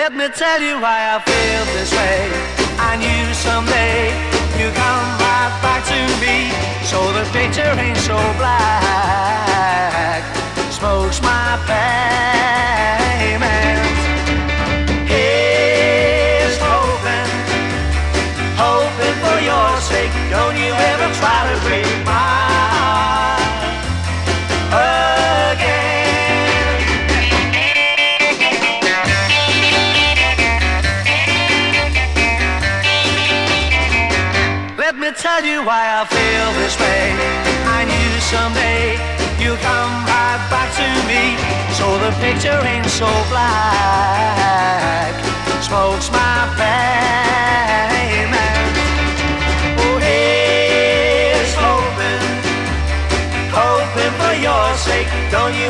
Let me tell you why I feel this way. I knew someday you come right back to me, so the picture ain't so black. Smoke's my payment. Here's hoping, hoping for your sake. Don't you ever try to break my heart again. Let me tell you why I feel this way. I knew someday you come right back to me, so the picture ain't so black. Smoke's my payment. Oh, here's hoping, hoping for your sake. Don't you